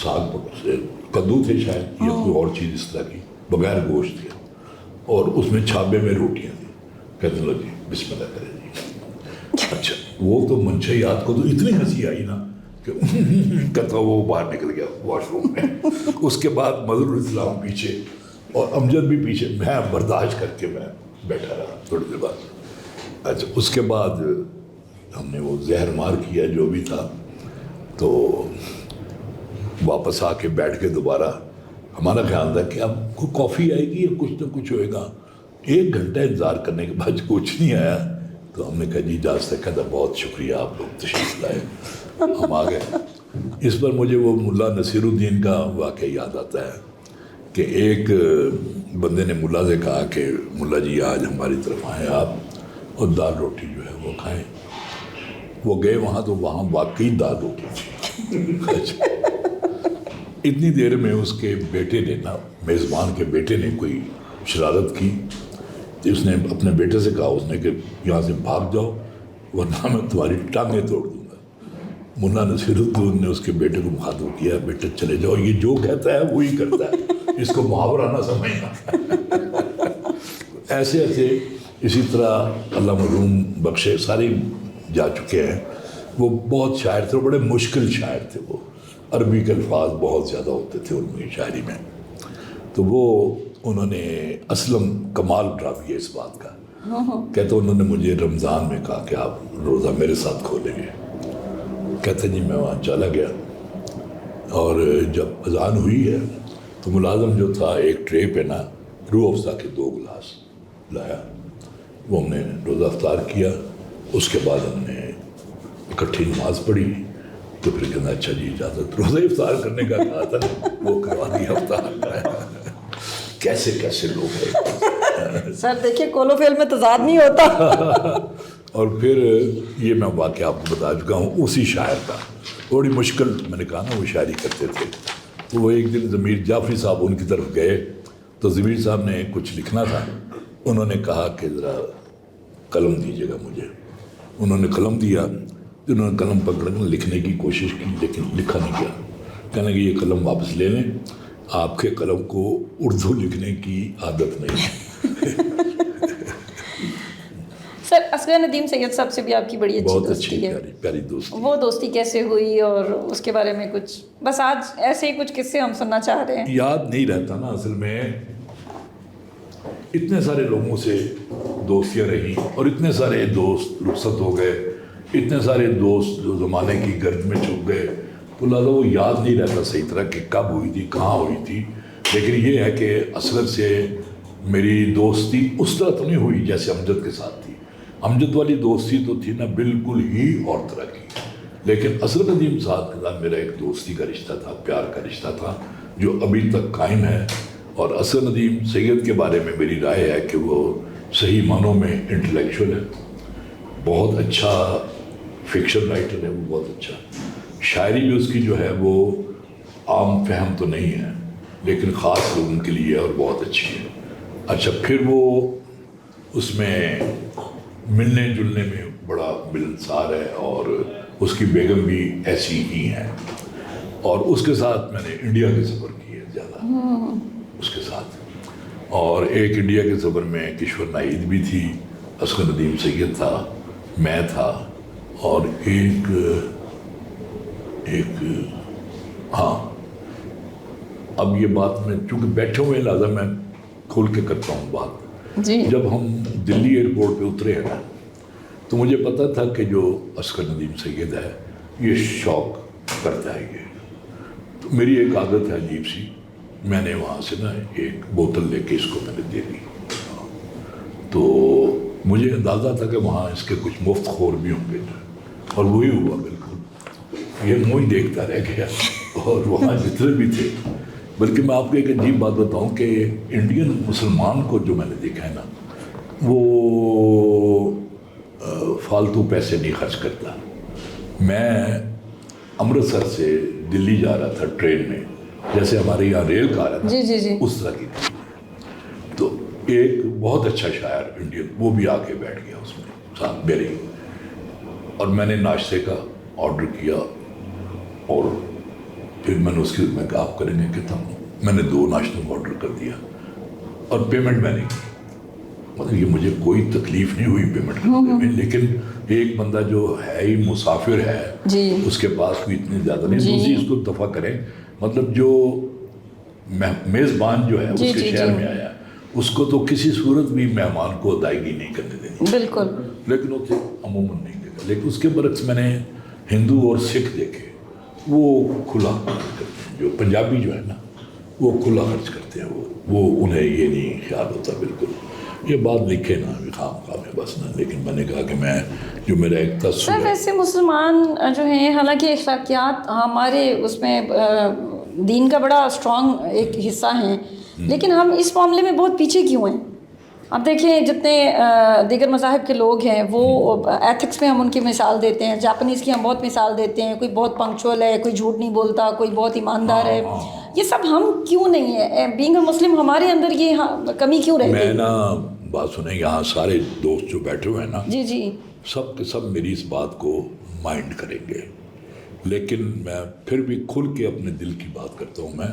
ساگ سے کدو تھے شاید یا کوئی اور چیز اس طرح کی بغیر گوشت کے, اور اس میں چھاپے میں روٹیاں تھیں. کہتے لو جی بسم اللہ کرے جی. اچھا, وہ تو منشا یاد کو تو اتنی ہنسی آئی نا کہ کہتا وہ باہر نکل گیا واش روم میں. اس کے بعد مظہر الاسلام پیچھے اور امجد بھی پیچھے, میں برداشت کر کے میں بیٹھا رہا تھوڑی دیر بعد. اچھا, اس کے بعد ہم نے وہ زہر مار کیا جو بھی تھا, تو واپس آ کے بیٹھ کے دوبارہ ہمارا خیال تھا کہ اب کوئی کافی آئے گی یا کچھ نہ کچھ ہوئے گا. 1 گھنٹہ انتظار کرنے کے بعد کچھ نہیں آیا, تو ہم نے کہا جی اجازت ہے. کہتا بہت شکریہ آپ لوگ تشریف لائے. ہم آ گئے. اس پر مجھے وہ ملا نصیر الدین کا واقعہ یاد آتا ہے کہ ایک بندے نے ملا سے کہا کہ ملا جی آج ہماری طرف آئیں آپ اور دال روٹی جو ہے وہ کھائیں. وہ گئے وہاں تو وہاں واقعی دال روٹی تھی. اتنی دیر میں اس کے بیٹے نے نا, میزبان کے بیٹے نے کوئی شرارت کی. اس نے اپنے بیٹے سے کہا اس نے کہ یہاں سے بھاگ جاؤ ورنہ میں تمہاری ٹانگیں توڑ دوں گا. ملا نصیر الدین نے اس کے بیٹے کو مخاطب کیا, بیٹے چلے جاؤ, یہ جو کہتا ہے وہی کرتا ہے, اس کو محاورہ نہ سمجھنا. ایسے ایسے اسی طرح اللہ مرحوم بخشے سارے جا چکے ہیں. وہ بہت شاعر تھے, بڑے مشکل شاعر تھے. وہ عربی کے الفاظ بہت زیادہ ہوتے تھے ان کی شاعری میں. تو وہ انہوں نے اسلم کمال راوی ہے اس بات کا, کہتے انہوں نے مجھے رمضان میں کہا کہ آپ روزہ میرے ساتھ کھولیں گے. کہتے جی میں وہاں چلا گیا اور جب اذان ہوئی ہے تو ملازم جو تھا ایک ٹرے پہ نا روح افزا کے 2 گلاس لایا. وہ ہم نے روزہ افطار کیا. اس کے بعد ہم نے اکٹھی نماز پڑھی. تو پھر کہنا اچھا جی اجازت, روزہ افطار کرنے کا کہا تھا وہ کروا دیا افطار. کیسے کیسے لوگ ہیں سر. دیکھیے کولوفیل میں تضاد نہیں ہوتا. اور پھر یہ میں واقعہ آپ کو بتا چکا ہوں اسی شاعر کا. بڑی مشکل, میں نے کہا نا وہ شاعری کرتے تھے. تو وہ ایک دن ضمیر جعفری صاحب ان کی طرف گئے تو ضمیر صاحب نے کچھ لکھنا تھا. انہوں نے کہا کہ ذرا قلم دیجیے گا مجھے. انہوں نے قلم دیا. انہوں نے قلم پکڑ کر لکھنے کی کوشش کی لیکن لکھا نہیں گیا. کہنے کہ یہ قلم واپس لے لیں, آپ کے قلم کو اردو لکھنے کی عادت نہیں. سر اصغر ندیم سید صاحب سے بھی آپ کی بڑی اچھی بہت دوستی اچھی ہے. پیاری دوستی. وہ دوستی کیسے ہوئی اور اس کے بارے میں کچھ بس آج ایسے ہی کچھ قصے ہم سننا چاہ رہے ہیں. یاد نہیں رہتا نا اصل میں, اتنے سارے لوگوں سے دوستیاں رہی اور اتنے سارے دوست رخصت ہو گئے, اتنے سارے دوست جو زمانے کی گرد میں چھپ گئے, تو لہٰذا وہ یاد نہیں رہتا صحیح طرح کہ کب ہوئی تھی, کہاں ہوئی تھی. لیکن یہ ہے کہ اصغر سے میری دوستی اس طرح تو نہیں ہوئی جیسے امجد کے ساتھ تھی. امجد والی دوستی تو تھی نا بالکل ہی اور طرح کی. لیکن اصغر ندیم صاحب کے ساتھ میرا ایک دوستی کا رشتہ تھا, پیار کا رشتہ تھا جو ابھی تک قائم ہے. اور اصغر ندیم سید کے بارے میں میری رائے ہے کہ وہ صحیح معنوں میں انٹلیکچوئل ہے, بہت اچھا فکشن رائٹر ہے, وہ بہت اچھا. شاعری بھی اس کی جو ہے وہ عام فہم تو نہیں ہے لیکن خاص لوگوں کے لیے اور بہت اچھی ہے. اچھا پھر وہ اس میں ملنے جلنے میں بڑا ملنسار ہے اور اس کی بیگم بھی ایسی ہی ہیں. اور اس کے ساتھ میں نے انڈیا کے سفر کیے زیادہ اس کے ساتھ. اور ایک انڈیا کے سفر میں کشور ناہید بھی تھی, اصغر ندیم سید تھا, میں تھا, اور ایک ہاں اب یہ بات میں چونکہ بیٹھے ہوئے لہٰذا میں کھول کے کرتا ہوں بات. جی جب ہم دلی ایئرپورٹ پہ اترے ہیں نا تو مجھے پتا تھا کہ جو اصغر ندیم سید ہے یہ شوق کرتا ہے. یہ تو میری ایک عادت ہے عجیب سی, میں نے وہاں سے نا ایک بوتل لے کے اس کو میں نے دے دی. تو مجھے اندازہ تھا کہ وہاں اس کے کچھ مفت خور بھی ہوں گے اور وہی ہوا بالکل. یہ منہ ہی دیکھتا رہ گیا. اور وہاں جتنے بھی تھے, بلکہ میں آپ کو ایک عجیب بات بتاؤں کہ انڈین مسلمان کو جو میں نے دیکھا ہے نا وہ فالتو پیسے نہیں خرچ کرتا. میں امرتسر سے دلی جا رہا تھا ٹرین میں, جیسے ہمارے یہاں ریل کار ہے نا, جی جی جی اس طرح کی تھی. تو ایک بہت اچھا شاعر انڈین وہ بھی آ کے بیٹھ گیا اس میں ساتھ میرے, اور میں نے ناشتے کا آرڈر کیا اور پھر میں نے اس کی میں کہا آپ کریں گے کہ تھا, میں نے 2 ناشتوں کا آرڈر کر دیا اور پیمنٹ میں نے کی. مطلب یہ مجھے کوئی تکلیف نہیں ہوئی پیمنٹ کرنے میں, لیکن ایک بندہ جو ہے ہی مسافر ہے جی اس کے پاس کوئی اتنی زیادہ نہیں, دوسری اس کو دفع کریں. مطلب جو میزبان جو ہے اس کے شہر میں آیا اس کو تو کسی صورت بھی مہمان کو ادائیگی نہیں کرنے دینی بالکل, لیکن وہ عموماً نہیں دیگا. لیکن اس کے برعکس میں نے ہندو اور سکھ دیکھے وہ کھلا خرچ کرتے ہیں. جو پنجابی جو ہے نا وہ کھلا خرچ کرتے ہیں, وہ انہیں یہ نہیں خیال ہوتا بالکل. یہ بات لکھے نا خام خواہ میں بس نا, لیکن میں نے کہا کہ میں جو میرا ایک تصور سر ویسے مسلمان جو ہیں حالانکہ اخلاقیات ہمارے اس میں دین کا بڑا اسٹرانگ ایک حصہ ہیں, لیکن ہم اس معاملے میں بہت پیچھے کیوں ہیں؟ اب دیکھیں جتنے دیگر مذاہب کے لوگ ہیں وہ ایتھکس میں ہم ان کی مثال دیتے ہیں، جاپنیز کی ہم بہت مثال دیتے ہیں، کوئی بہت پنکچوئل ہے، کوئی جھوٹ نہیں بولتا، کوئی بہت ایماندار ہے، یہ سب ہم کیوں نہیں ہیں؟ بینگ اے مسلم ہمارے اندر یہ کمی کیوں رہ گئی؟ میں نا بات سنیں، یہاں سارے دوست جو بیٹھے ہوئے ہیں نا، جی جی سب کے سب میری اس بات کو مائنڈ کریں گے، لیکن میں پھر بھی کھل کے اپنے دل کی بات کرتا ہوں. میں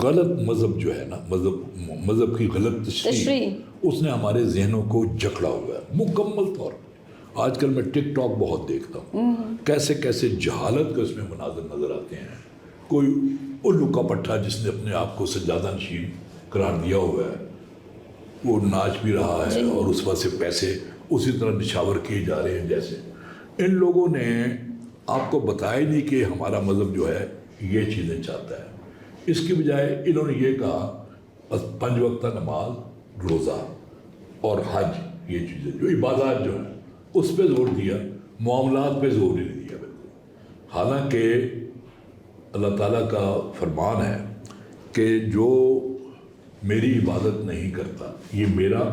غلط مذہب جو ہے نا، مذہب کی غلط تشریح اس نے ہمارے ذہنوں کو جکڑا ہوا ہے مکمل طور پر. آج کل میں ٹک ٹاک بہت دیکھتا ہوں، کیسے کیسے جہالت کے اس میں مناظر نظر آتے ہیں. کوئی الو کا پٹھا جس نے اپنے آپ کو سجادہ نشین قرار دیا ہوا ہے، وہ ناچ بھی رہا ہے اور اس وقت سے پیسے اسی طرح نچھاور کیے جا رہے ہیں. جیسے ان لوگوں نے آپ کو بتایا ہی نہیں کہ ہمارا مذہب جو ہے یہ چیزیں چاہتا ہے. اس کی بجائے انہوں نے یہ کہا 5 وقتہ نماز، روزہ اور حج، یہ چیزیں جو عبادات جو ہیں اس پہ زور دیا، معاملات پہ زور نہیں دیا بالکل. حالانکہ اللہ تعالیٰ کا فرمان ہے کہ جو میری عبادت نہیں کرتا یہ میرا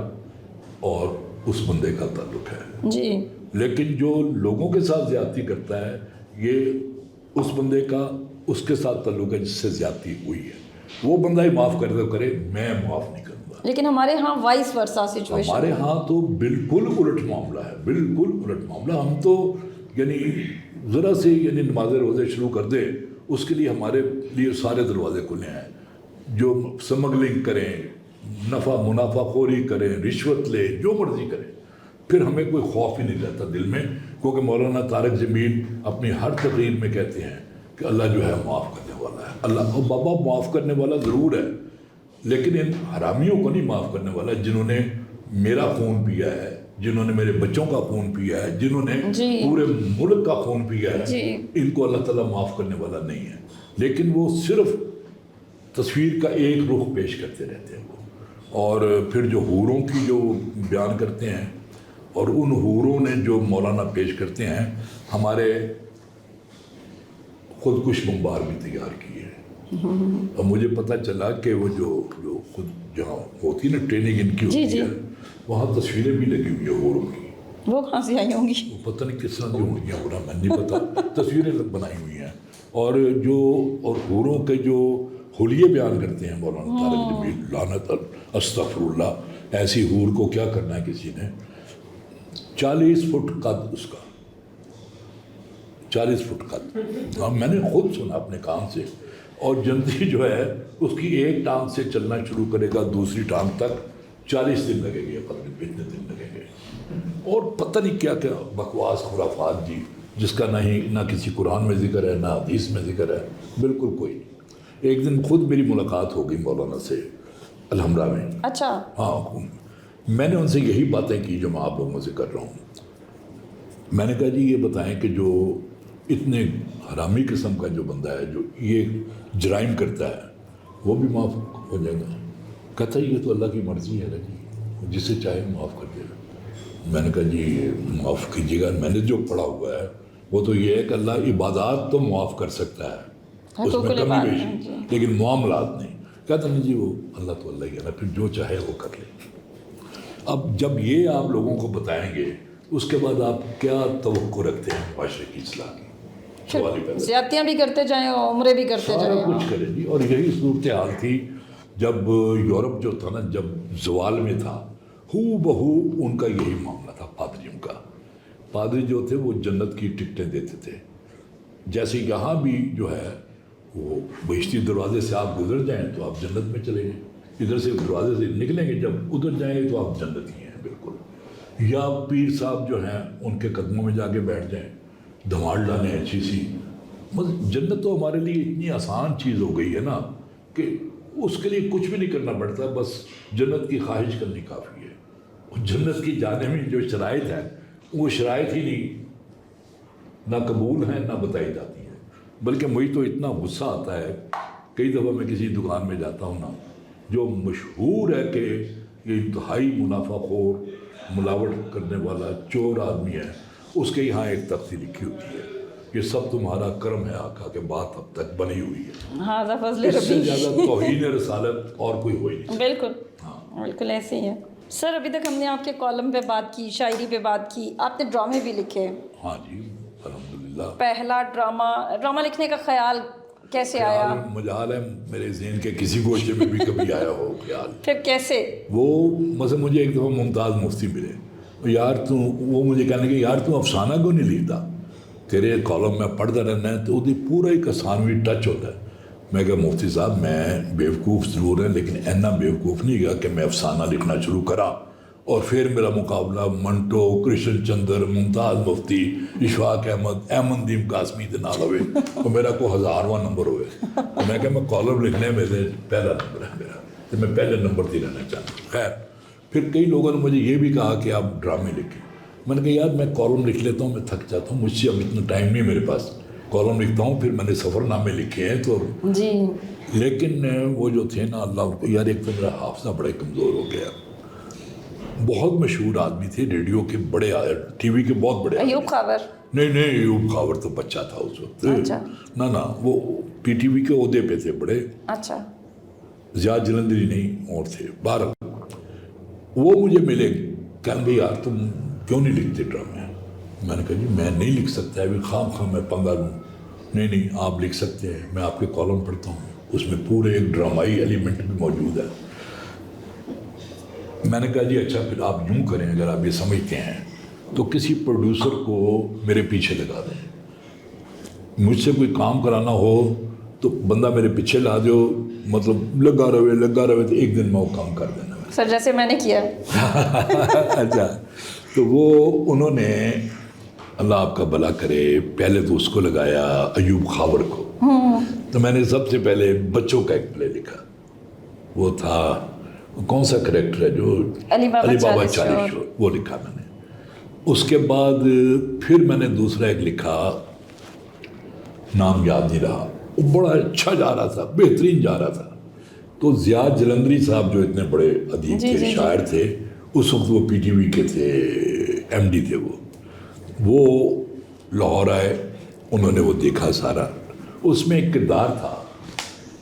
اور اس بندے کا تعلق ہے جی، لیکن جو لوگوں کے ساتھ زیادتی کرتا ہے یہ اس بندے کا اس کے ساتھ تعلق ہے جس سے زیادتی ہوئی ہے. وہ بندہ ہی معاف کر دے کرے، میں معاف نہیں کروں گا. لیکن ہمارے ہاں وائس ورسا سچویشن، ہمارے ہاں تو بالکل الٹ معاملہ ہے، بالکل الٹ معاملہ. ہم تو یعنی ذرا سے یعنی نماز روزے شروع کر دیں اس کے لیے ہمارے لیے سارے دروازے کھلے ہیں. جو سمگلنگ کریں، نفع منافع خوری کریں، رشوت لیں، جو مرضی کریں، پھر ہمیں کوئی خوف ہی نہیں رہتا دل میں. کیونکہ مولانا طارق جمیل اپنی ہر تقریر میں کہتے ہیں کہ اللہ جو ہے معاف کرنے والا ہے. اللہ بابا معاف کرنے والا ضرور ہے، لیکن ان حرامیوں کو نہیں معاف کرنے والا جنہوں نے میرا خون پیا ہے، جنہوں نے میرے بچوں کا خون پیا ہے، جنہوں نے پورے ملک کا خون پیا ہے. ان کو اللہ تعالیٰ معاف کرنے والا نہیں ہے. لیکن وہ صرف تصویر کا ایک رخ پیش کرتے رہتے ہیں وہ. اور پھر جو حوروں کی جو بیان کرتے ہیں اور ان حوروں نے جو مولانا پیش کرتے ہیں، ہمارے خودکش بمبار بھی تیار کیے ہیں. اور مجھے پتہ چلا کہ وہ جو خود جہاں ہوتی نا ٹریننگ ان کی ہوتی ہے وہاں تصویریں بھی لگی ہوئی ہیں حوروں کی. وہ کہاں سے آئی ہوں گی؟ پتہ نہیں کس طرح کی ہوں گی، ہورا میں نہیں پتا، تصویریں بنائی ہوئی ہیں. اور حوروں کے جو حلیے بیان کرتے ہیں مولانا طارق جمیل، لعنت استغفر اللہ. ایسی حور کو کیا کرنا ہے کسی نے، 40 فٹ قد اس کا، 40 فٹ قد. میں نے خود سنا اپنے کان سے. اور جنتی جو ہے اس کی ایک ٹانگ سے چلنا شروع کرے گا دوسری ٹانگ تک 40 دن لگیں گے، اتنے دن لگیں گے. اور پتہ نہیں کیا کیا بکواس خرافات جی، جس کا نہ کسی قرآن میں ذکر ہے، نہ حدیث میں ذکر ہے، بالکل کوئی نہیں. ایک دن خود میری ملاقات ہو گئی مولانا سے الحمرا میں. اچھا. ہاں، میں نے ان سے یہی باتیں کی جو میں آپ لوگوں سے کر رہا ہوں. میں نے کہا جی یہ بتائیں کہ جو اتنے حرامی قسم کا جو بندہ ہے جو یہ جرائم کرتا ہے وہ بھی معاف ہو جائے گا؟ کہتا ہے یہ تو اللہ کی مرضی ہے نا جی، جسے چاہے معاف کر دے گا. میں نے کہا جی معاف کیجیے گا. میں نے جو پڑھا ہوا ہے وہ تو یہ ہے کہ اللہ عبادات تو معاف کر سکتا ہے، اس میں کمی بیشی، لیکن معاملات نہیں. کہتا نہیں جی وہ اللہ تو اللہ ہی ہے نا، پھر جو چاہے وہ کر لے. اب جب یہ آپ لوگوں کو بتائیں گے اس کے بعد آپ کیا توقع رکھتے ہیں معاشرے کی اصلاح کی؟ زیادتیاں بھی کرتے جائیں اور عمرے بھی کرتے جائیں، سارا کچھ کریں جی. اور یہی صورتحال تھی جب یورپ جو تھا نا، جب زوال میں تھا، ہو بہو ان کا یہی معاملہ تھا. پادریوں کا، پادری جو تھے وہ جنت کی ٹکٹیں دیتے تھے. جیسے یہاں بھی جو ہے وہ بہشتی دروازے سے آپ گزر جائیں تو آپ جنت میں چلے جائیں، ادھر سے دروازے سے نکلیں گے جب ادھر جائیں گے تو آپ جنت ہی ہیں بالکل. یا پیر صاحب جو ہیں ان کے قدموں میں جا کے بیٹھ جائیں، دھماڑ ڈالیں اچھی سی. جنت تو ہمارے لیے اتنی آسان چیز ہو گئی ہے نا کہ اس کے لیے کچھ بھی نہیں کرنا پڑتا، بس جنت کی خواہش کرنی کافی ہے. جنت کی جانے میں جو شرائط ہے وہ شرائط ہی نہیں، نہ قبول ہیں نہ بتائی جاتی ہیں. بلکہ مجھے تو اتنا غصہ آتا ہے، کئی دفعہ میں کسی دکان میں جاتا ہوں نا جو مشہور ہے کہ یہ انتہائی منافع خور، ملاوٹ کرنے والا چور آدمی ہے، اس کے یہاں ایک تختی لکھی ہوتی ہے یہ سب تمہارا کرم ہے آقا کہ بات اب تک بنی ہوئی ہے. ہاں فضل اس سے ربی. زیادہ توہین رسالت اور کوئی ہوئی نہیں. بالکل بالکل ایسے ہی ہے. سر ابھی تک ہم نے آپ کے کالم پہ بات کی, شاعری پہ بات کی, آپ نے ڈرامے بھی لکھے. ہاں جی الحمدللہ. پہلا ڈرامہ لکھنے کا خیال کیسے آیا؟ مجال ہے میرے ذہن کے کسی گوشے میں بھی کبھی آیا ہو خیال. پھر کیسے؟ وہ مثلا مجھے ایک دفعہ ممتاز مفتی ملے, یار وہ مجھے کہنے کہ یار تم افسانہ کیوں نہیں لکھتا, تیرے کالم میں پڑھتا رہنا ہے تو وہ پورا ایک افسانوی ٹچ ہوتا ہے. میں کہا مفتی صاحب میں بیوقوف ضرور ہے لیکن اینا بیوقوف نہیں گیا کہ میں افسانہ لکھنا شروع کرا اور پھر میرا مقابلہ منٹو, کرشن چندر, ممتاز مفتی, اشفاق احمد, احمد دیم قاسمی کے نال ہوئے تو میرا کو 1000واں نمبر ہوئے. تو میں کہا میں کالم لکھنے میں سے پہلا نمبر ہے میرا, تو میں پہلے نمبر ہی رہنا چاہتا ہوں. خیر پھر کئی لوگوں نے مجھے یہ بھی کہا کہ آپ ڈرامے لکھیں. میں نے کہا یار میں کالم لکھ لیتا ہوں, میں تھک جاتا ہوں, مجھ سے اب اتنا ٹائم نہیں میرے پاس. کالم لکھتا ہوں, پھر میں نے سفر نامے لکھے ہیں تو جی. لیکن وہ جو تھے نا اللہ یار, ایک تو میرا حافظہ بڑا کمزور ہو گیا. بہت مشہور آدمی تھے, ریڈیو کے بڑے, ٹی وی کے بہت بڑے. ایوب خاور؟ نہیں ایوب خاور تو بچہ تھا اس وقت. اچھا. نہ وہ پی ٹی وی کے عہدے پہ تھے بڑے. اچھا. زیاد جلندری نہیں اور تھے. بہرحال وہ مجھے ملے, کہنے گے یار تم کیوں نہیں لکھتے ڈرامے. میں نے کہا جی میں نہیں لکھ سکتا, ابھی خام میں پنگا لوں. نہیں آپ لکھ سکتے ہیں, میں آپ کے کالم پڑھتا ہوں, اس میں پورے ایک ڈرامائی ایلیمنٹ بھی موجود ہے. میں نے کہا جی اچھا پھر آپ یوں کریں, اگر آپ یہ سمجھتے ہیں تو کسی پروڈیوسر کو میرے پیچھے لگا دیں. مجھ سے کوئی کام کرانا ہو تو بندہ میرے پیچھے لا دو, مطلب لگا رہے تو ایک دن میں وہ کام کر دینا. سر جیسے میں نے کیا. اچھا تو وہ انہوں نے, اللہ آپ کا بھلا کرے, پہلے تو اس کو لگایا ایوب خاور کو. تو میں نے سب سے پہلے بچوں کا ایک پلے لکھا. وہ تھا کون سا کریکٹر ہے جو علی بابا چالیس, وہ لکھا میں نے. اس کے بعد پھر میں نے دوسرا ایک لکھا, نام یاد نہیں رہا, وہ بڑا اچھا جا رہا تھا, بہترین جا رہا تھا. تو زیاد جلندری صاحب جو اتنے بڑے ادیب تھے, شاعر تھے, اس وقت وہ پی ٹی وی کے تھے, ایم ڈی تھے. وہ لاہور آئے, انہوں نے وہ دیکھا سارا. اس میں ایک کردار تھا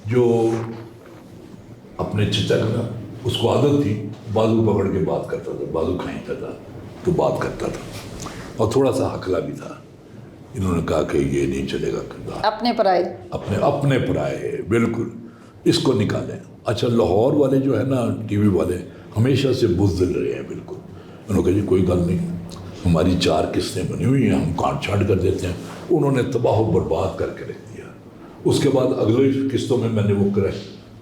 جو اپنے چچا کا, اس کو عادت تھی بازو پکڑ کے بات کرتا تھا, بازو کھینچتا تھا تو بات کرتا تھا, اور تھوڑا سا حقلا بھی تھا. انہوں نے کہا کہ یہ نہیں چلے گا کردار, اپنے پرائے بالکل, اس کو نکالیں. اچھا لاہور والے جو ہے نا ٹی وی والے ہمیشہ سے بزدل رہے ہیں بالکل. انہوں نے کہا جی کوئی گل نہیں, ہماری 4 قسطیں بنی ہوئی ہیں, ہم کاٹ چھاٹ کر دیتے ہیں. انہوں نے تباہ و برباد کر کے رکھ دیا. اس کے بعد اگلے قسطوں میں نے وہ کرا,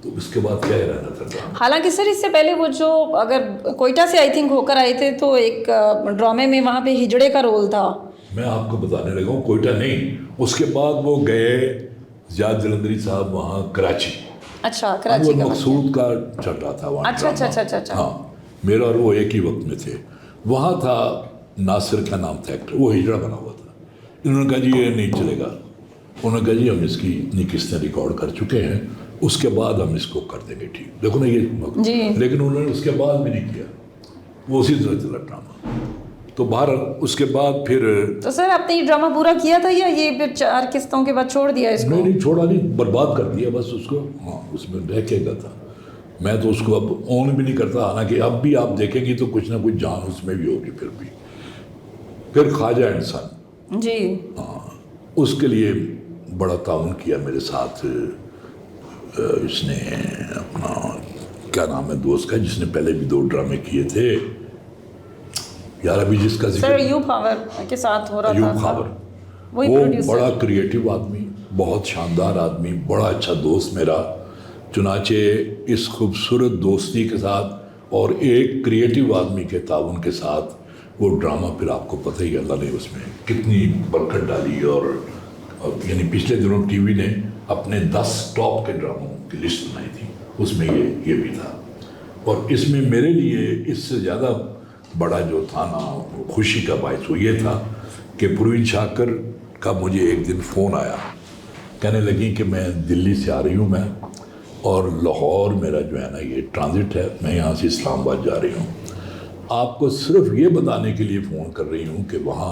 تو اس کے بعد کیا رہنا تھا. حالانکہ سر اس سے پہلے وہ جو اگر کوئٹہ سے آئی تھنک ہو کر آئے تھے تو ایک ڈرامے میں وہاں پہ ہجڑے کا رول تھا. میں آپ کو بتانے لگا ہوں, کوئٹہ نہیں, اس کے بعد وہ گئے زیاد جلندری صاحب وہاں کراچی. اچھا کراچی کا مقصود کا چل رہا تھا وہاں. اچھا. ہاں میرا اور وہ ایک ہی وقت میں تھے. وہاں تھا ناصر کا نام تھا ایکٹر, وہ ہجڑا بنا ہوا تھا. انہوں نے کہا جی یہ نہیں چلے گا. انہوں نے کہا جی ہم اس کی اتنی قسطیں ریکارڈ کر چکے ہیں, اس کے بعد ہم اس کو کر دیں گے ٹھیک. دیکھو نا یہ جی. لیکن انہوں نے اس کے بعد بھی نہیں کیا, وہ اسی طرح چلا ڈرامہ. تو باہر اس کے بعد پھر تو سر آپ نے یہ ڈرامہ پورا کیا تھا یا یہ پھر 4 قسطوں کے بعد چھوڑ دیا اس کو؟ نہیں چھوڑا نہیں, برباد کر دیا بس اس کو. ہاں اس میں رہ کے گا تھا. میں تو اس کو اب اون بھی نہیں کرتا, حالانکہ اب بھی آپ دیکھیں گی تو کچھ نہ کچھ جان اس میں بھی ہوگی. پھر بھی پھر خواجہ انسان جی, ہاں, اس کے لیے بڑا تعاون کیا میرے ساتھ. اس نے اپنا کیا نام ہے دوست کا, جس نے پہلے بھی 2 ڈرامے کیے تھے یار, ابھی جس کا سر ایوب خاور کے ساتھ ہو رہا تھا. ایوب خاور, وہ بڑا کریٹیو آدمی, بہت شاندار آدمی, بڑا اچھا دوست میرا. چنانچہ اس خوبصورت دوستی کے ساتھ اور ایک کریٹیو آدمی کے تعاون کے ساتھ وہ ڈرامہ, پھر آپ کو پتہ ہی اللہ نے اس میں کتنی برکت ڈالی. اور یعنی پچھلے دنوں ٹی وی نے اپنے 10 ٹاپ کے ڈراموں کی لسٹ بنائی تھی, اس میں یہ بھی تھا. اور اس میں میرے لیے اس سے زیادہ بڑا جو تھا نا خوشی کا باعث وہ یہ تھا کہ پروین شاکر کا مجھے ایک دن فون آیا, کہنے لگی کہ میں دلی سے آ رہی ہوں میں, اور لاہور میرا جو ہے نا یہ ٹرانزٹ ہے, میں یہاں سے اسلام آباد جا رہی ہوں, آپ کو صرف یہ بتانے کے لیے فون کر رہی ہوں کہ وہاں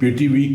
PTV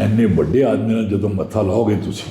ਇੰਨੇ ਵੱਡੇ ਆਦਮੀ ਨਾਲ ਜਦੋਂ ਮੱਥਾ ਲਾਓਗੇ ਤੁਸੀਂ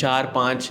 4-5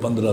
15